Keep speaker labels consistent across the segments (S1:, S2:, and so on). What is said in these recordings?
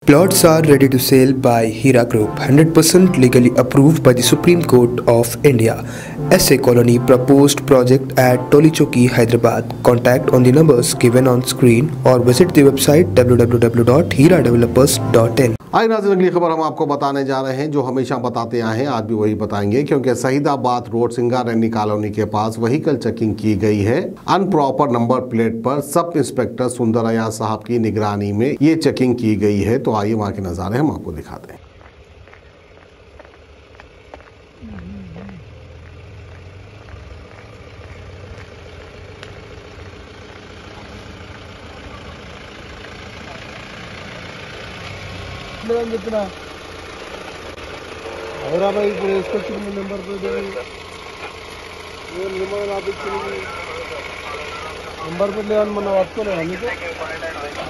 S1: Plots are ready to sell by Hira Group, 100% legally approved by the Supreme Court of India. SA Colony proposed project at Tolichoki, Hyderabad. Contact on the numbers given on screen or visit the website www.hiradevelopers.in.
S2: आज नाज़रीन अगली खबर हम आपको बताने जा रहे हैं जो हमेशा बताते आए हैं, आज भी वही बताएंगे क्योंकि शहीदाबाद रोड सिंगारेड्डी कॉलोनी के पास व्हीकल चेकिंग की गई है। अनप्रॉपर नंबर प्लेट पर सब इंस्पेक्टर सुंदरैया साहब की निगरानी में ये चेकिंग की गई है। तो आइए वहां के नज़ारे हम आपको दिखाते हैं।
S3: చెప్పిన హైదరాబాద్ ఇప్పుడు వేసుకొచ్చిన నెంబర్ ప్లేట్ ఆపించింది నెంబర్ ప్లేట్ లేదని మొన్న పట్టుకోలేదు అందుకే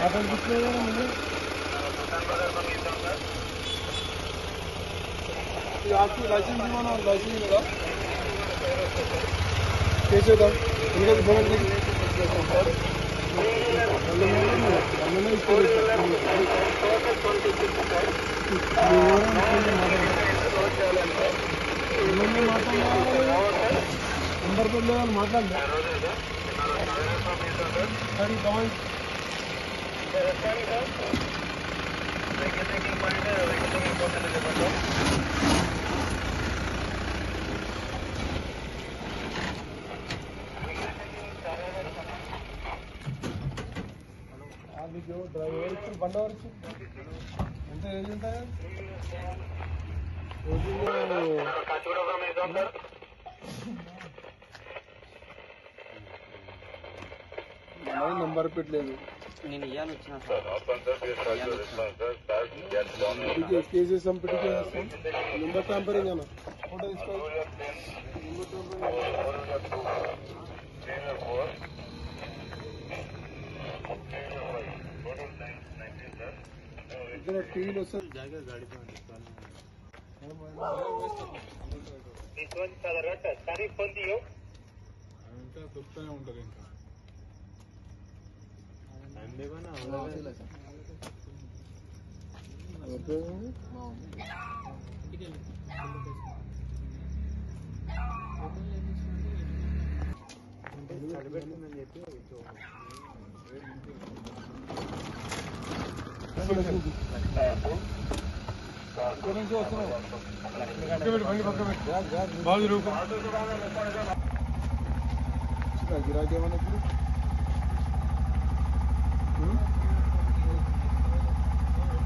S3: ఆటనిపిస్తుంది లైసెన్స్ ఇవ్వను లైసెన్స్ కదా చేసేద్దాం नंबर पर ले माట్లాడలే सॉरी कौन अभी जो ड्राइवर बंडवर ఎంత ఏజ్ ఉంటాయి నంబర్ పెట్టలేదు నేను ఇయాల వచ్చినా సార్ కేసెస్ సంపటి చేస్తాం నంబర్ టెంపరింగ్ అన్న ఫోటో తీసుకో इधर टीवी लो सर जाएगा गाड़ी पे इस वन साधारण तारीख फोन दियो అంతా చెప్తానే ఉంటారు ఇంకా అందేవనా అవసరం ఓకే సరిపెట్టుమని చెప్పి గిరాకీ ఏమన్నా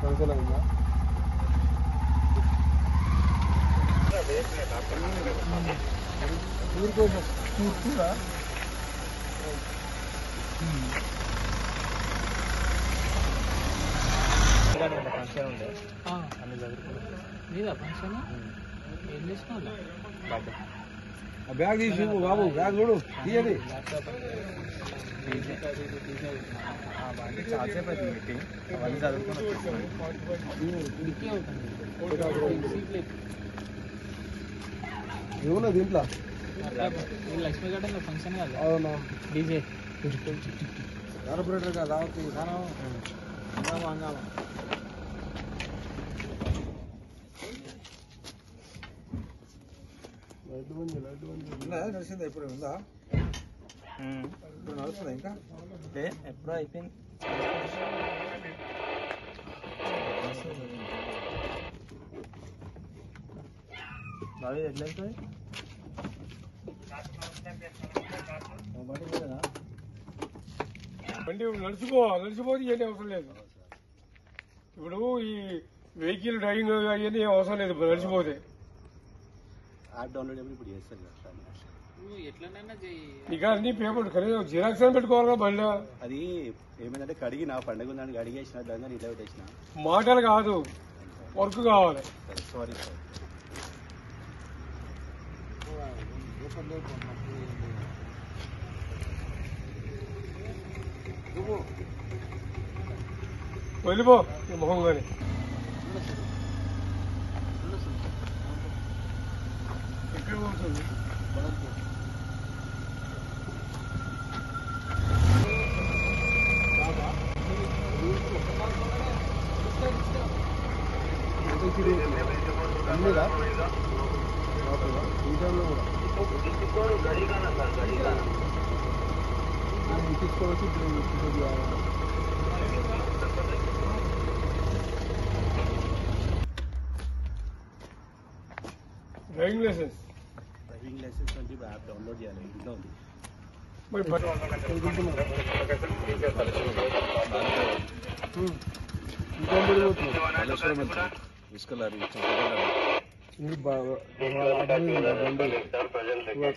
S3: క్యాన్సల్ అయిందా ఊరికోసం చూస్తురా ఫంక్షన్ ఉండే అన్ని దగ్గర ఫంక్షన్ ఏం తీసుకున్నా బ్యాగ్ తీసి బాబు బ్యాగ్ చూడు తీయది చాలాసేపు అవుతుంది మీటింగ్ అవన్నీ చదువుకుని ఏమన్నా దీంట్లో లక్ష్మీ గార్డెన్ ఫంక్షన్ కదా అవునా డీజే కార్పొరేటర్ కదా వాంగాల నడిచిందా ఇప్పుడు ఉందా ఇప్పుడు నడుస్తుందా ఇంకా ఎప్పుడో అయిపోయింది బాగా ఎట్లా అవుతుంది బండి నడిచిపోతే ఏంటి అవసరం లేదు ఇప్పుడు ఈ వెహికల్ డ్రైవింగ్ అవన్నీ అవసరం లేదు నడిచిపోతే యాప్ డౌన్లోడ్ ఇప్పుడు చేస్తాను ఇక అన్ని పేపర్ కనీసం జిరాక్స్ అని పెట్టుకోవాలి బండి అది ఏమైందంటే కడిగి నా పండుగ ఉందని కడిగేసిన దాన్ని ఇట్లా పెట్టేసిన మాటలు కాదు వర్క్ కావాలి సారీ సార్ వెళ్ళిపో మొహం కానీ ఎక్కడ పోతుంది Let's go.
S4: అన్నీగా ఈ టైంలో కూడా తీసుకోవచ్చు.
S3: డ్రైవింగ్ లైసెన్స్
S5: అంటే యాప్ డౌన్లోడ్ చేయాలి. ఇంట్లో ఉంది. తీసుకెళ్ళాలి.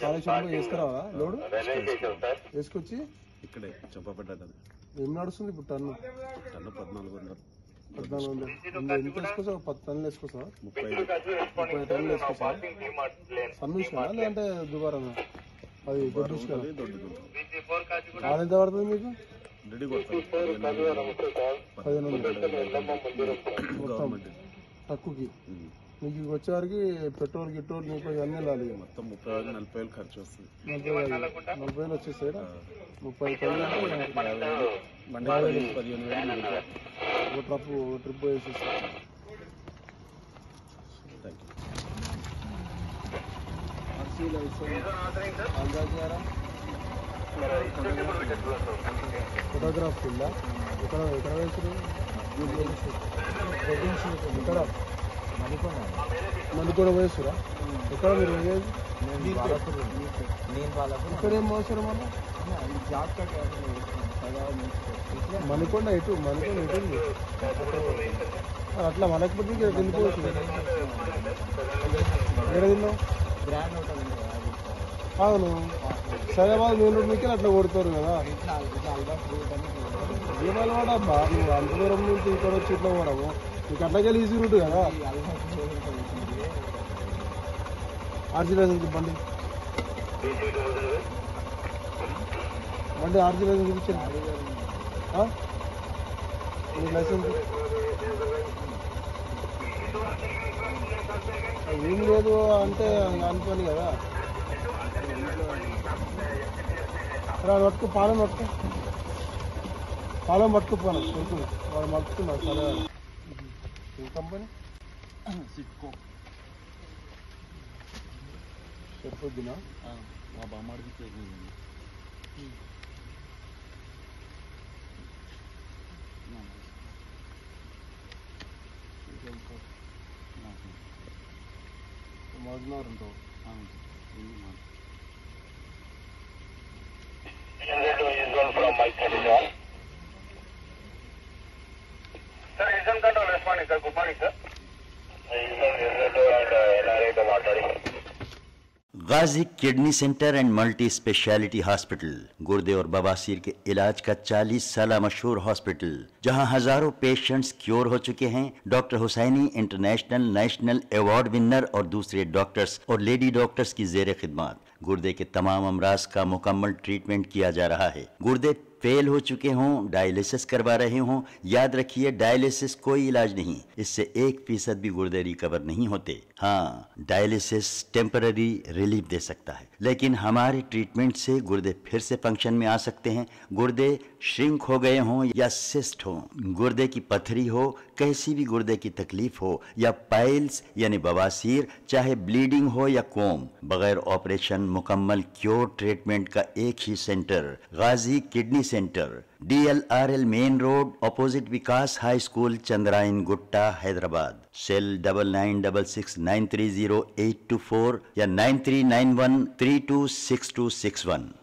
S4: కాళేశ్వరంలో వేసుకురావా లోడు వేసుకొచ్చి
S5: ఇక్కడే చంపబడ్డది.
S4: ఏం నడుస్తుంది ఇప్పుడు టన్ను?
S5: టన్ను 1400.
S4: 1400 ఎంత వేసుకొస్తావు? 10 టన్నులు వేసుకొస్తావా?
S5: 30
S4: టన్నులు వేసుకొస్తావా? సన్మిషనా లేదంటే దుబారానా? అది దొడ్డు ఎంత పడుతుంది మీకు?
S5: రెడీ కొడతాను
S4: 1500 తక్కువకి. మీకు వచ్చేవారికి పెట్రోల్ గిట్రోల్ మీకు అన్నీ వెళ్ళాలి.
S5: మొత్తం 30,000-40,000 ఖర్చు వస్తుంది.
S4: 40,000 వచ్చేస్తాయి. 30,000
S5: 15,000
S4: ఒక ట్రిప్ వేసేస్తాయి.
S5: Thank
S4: you. ఫోటోగ్రాఫ్ ఉందా? ఎక్కడ వేసారు? ఇక్కడ మణికొండ వేస్తురా? ఎక్కడ మీరు వేసేది? ఇక్కడ ఏం మోసారు మళ్ళీ? మణికొండ ఎటు? మణికొండ ఎటు? అట్లా మనకపోతే వెళ్ళిపోవచ్చు. ఎక్కడ తిన్నావు? అవును, సైదాబాద్ మెయిన్ రోడ్ మీకు అట్లా కొడతారు కదా. ఏం అలవాటు అబ్బా, నువ్వు అంత దూరం నుంచి ఇక్కడ వచ్చి ఇట్లా పోవడము? నీకు అట్లాగే ఈజీ రూట్ కదా. ఆర్జీ లైసెన్స్ బండి ఆర్జీ లైసెన్స్ చూపించండి. లైసెన్స్ ఏం లేదు అంటే అనుకోని కదా. పట్టుకు పాలెం పట్టుకుపోను వాడు మట్టుకున్నాడు. సరే ఏ కంపెనీ?
S5: సిట్కో.
S4: చెప్పొద్దునా?
S5: మా బామ్మడికి చేసింది.
S4: మడున్నారు ఉంటావు.
S6: Ghazi kidney centre and multi speciality hospital गुर्दे और बवासीर के इलाज का 40 साल मशहूर हॉस्पिटल, जहां हजारों पेशेंट्स क्योर हो चुके हैं। Doctor Hussaini international national award winner और दूसरे डॉक्टर्स और लेडी डॉक्टर्स की जेर खिदमत गुर्दे के तमाम अमराज का मुकम्मल ट्रीटमेंट किया जा रहा है। गुर्दे फेल हो चुके हों, डायलिसिस करवा रहे हों, याद रखिए डायलिसिस कोई इलाज नहीं, इससे 1% भी गुर्दे रिकवर नहीं होते। हाँ, डायलिसिस टेम्पररी रिलीफ दे सकता है, लेकिन हमारे ट्रीटमेंट से गुर्दे फिर से फंक्शन में आ सकते हैं। गुर्दे श्रिंक हो गए हों या सिस्ट हो, गुर्दे की पथरी हो, कैसी भी गुर्दे की तकलीफ हो या पाइल्स यानी बवासीर, चाहे ब्लीडिंग हो या कोम, बगैर ऑपरेशन मुकम्मल क्योर ट्रीटमेंट का एक ही centre, Ghazi kidney centre, DLRL main road opposite Vikas high school, Chandrayan Gutta, Hyderabad. Cell 9966930824 या 9391326261।